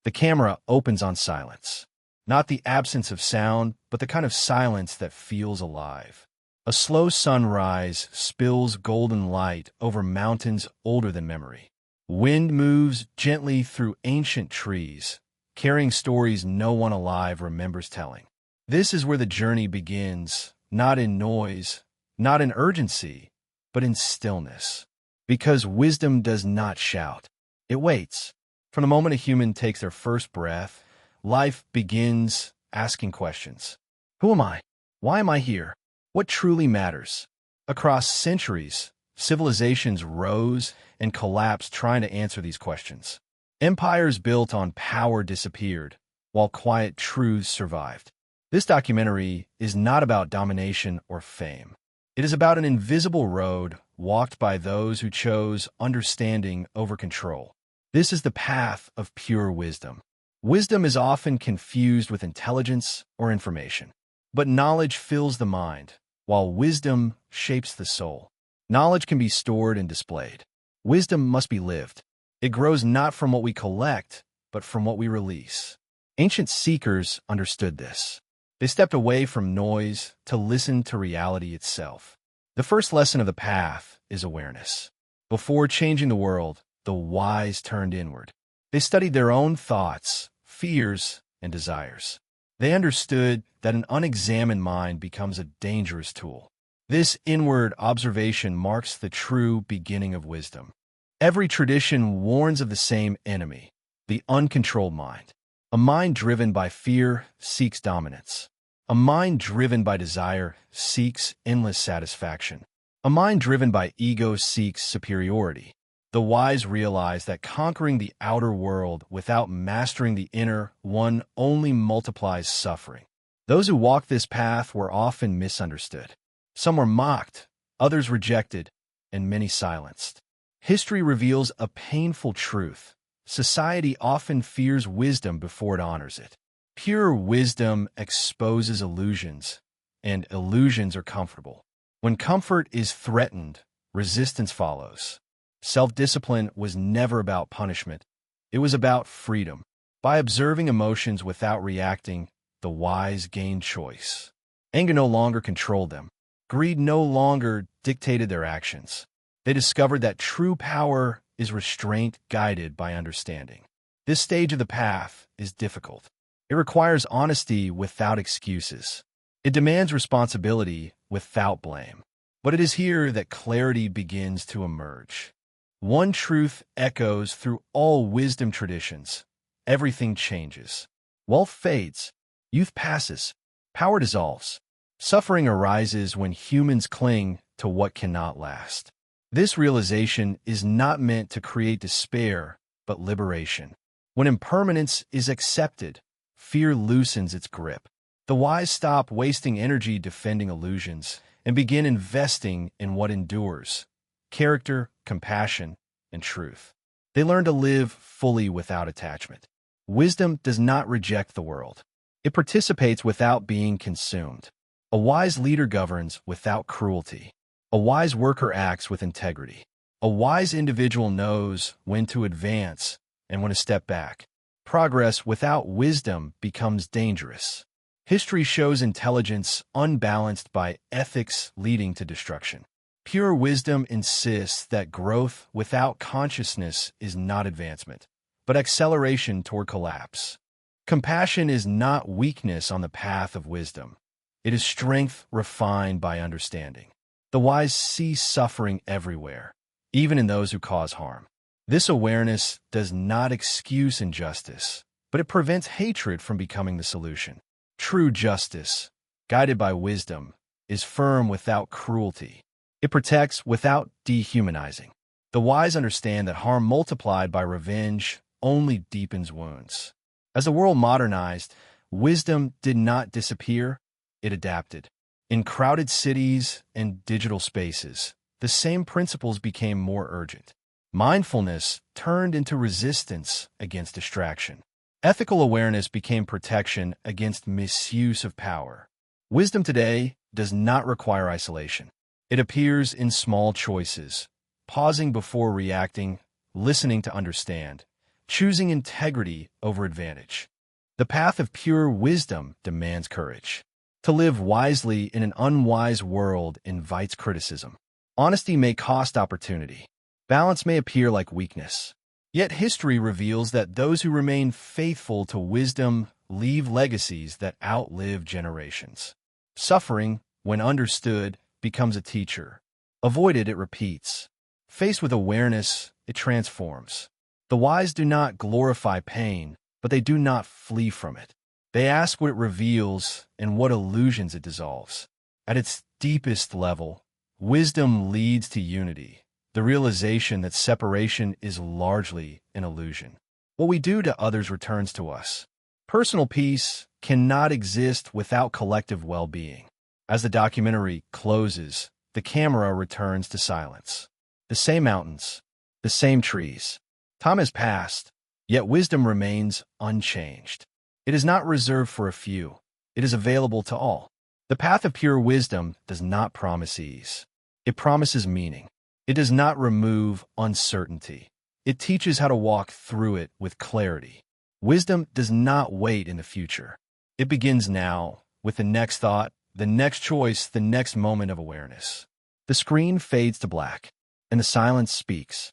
The camera opens on silence. Not the absence of sound, but the kind of silence that feels alive. A slow sunrise spills golden light over mountains older than memory. Wind moves gently through ancient trees, carrying stories no one alive remembers telling. This is where the journey begins, not in noise, not in urgency, but in stillness. Because wisdom does not shout. It waits. From the moment a human takes their first breath, life begins asking questions. Who am I? Why am I here? What truly matters? Across centuries, civilizations rose and collapsed trying to answer these questions. Empires built on power disappeared, while quiet truths survived. This documentary is not about domination or fame. It is about an invisible road walked by those who chose understanding over control. This is the path of pure wisdom. Wisdom is often confused with intelligence or information. But knowledge fills the mind, while wisdom shapes the soul. Knowledge can be stored and displayed. Wisdom must be lived. It grows not from what we collect, but from what we release. Ancient seekers understood this. They stepped away from noise to listen to reality itself. The first lesson of the path is awareness. Before changing the world, the wise turned inward. They studied their own thoughts, fears, and desires. They understood that an unexamined mind becomes a dangerous tool. This inward observation marks the true beginning of wisdom. Every tradition warns of the same enemy, the uncontrolled mind. A mind driven by fear seeks dominance. A mind driven by desire seeks endless satisfaction. A mind driven by ego seeks superiority. The wise realize that conquering the outer world without mastering the inner one only multiplies suffering. Those who walked this path were often misunderstood. Some were mocked, others rejected, and many silenced. History reveals a painful truth. Society often fears wisdom before it honors it. Pure wisdom exposes illusions, and illusions are comfortable. When comfort is threatened, resistance follows. Self-discipline was never about punishment. It was about freedom. By observing emotions without reacting, the wise gained choice. Anger no longer controlled them. Greed no longer dictated their actions. They discovered that true power is restraint guided by understanding. This stage of the path is difficult. It requires honesty without excuses. It demands responsibility without blame. But it is here that clarity begins to emerge. One truth echoes through all wisdom traditions. Everything changes. Wealth fades. Youth passes. Power dissolves. Suffering arises when humans cling to what cannot last. This realization is not meant to create despair, but liberation. When impermanence is accepted, fear loosens its grip. The wise stop wasting energy defending illusions and begin investing in what endures: character, compassion, and truth. They learn to live fully without attachment. Wisdom does not reject the world. It participates without being consumed. A wise leader governs without cruelty. A wise worker acts with integrity. A wise individual knows when to advance and when to step back. Progress without wisdom becomes dangerous. History shows intelligence unbalanced by ethics leading to destruction. Pure wisdom insists that growth without consciousness is not advancement, but acceleration toward collapse. Compassion is not weakness on the path of wisdom. It is strength refined by understanding. The wise see suffering everywhere, even in those who cause harm. This awareness does not excuse injustice, but it prevents hatred from becoming the solution. True justice, guided by wisdom, is firm without cruelty. It protects without dehumanizing. The wise understand that harm multiplied by revenge only deepens wounds. As the world modernized, wisdom did not disappear, it adapted. In crowded cities and digital spaces, the same principles became more urgent. Mindfulness turned into resistance against distraction. Ethical awareness became protection against misuse of power. Wisdom today does not require isolation. It appears in small choices: pausing before reacting, listening to understand, choosing integrity over advantage. The path of pure wisdom demands courage. To live wisely in an unwise world invites criticism. Honesty may cost opportunity. Balance may appear like weakness. Yet history reveals that those who remain faithful to wisdom leave legacies that outlive generations. Suffering, when understood, becomes a teacher. Avoided, it repeats. Faced with awareness, it transforms. The wise do not glorify pain, but they do not flee from it. They ask what it reveals and what illusions it dissolves. At its deepest level, wisdom leads to unity, the realization that separation is largely an illusion. What we do to others returns to us. Personal peace cannot exist without collective well-being. As the documentary closes, the camera returns to silence. The same mountains, the same trees. Time has passed, yet wisdom remains unchanged. It is not reserved for a few. It is available to all. The path of pure wisdom does not promise ease. It promises meaning. It does not remove uncertainty. It teaches how to walk through it with clarity. Wisdom does not wait in the future. It begins now, with the next thought, the next choice, the next moment of awareness. The screen fades to black, and the silence speaks.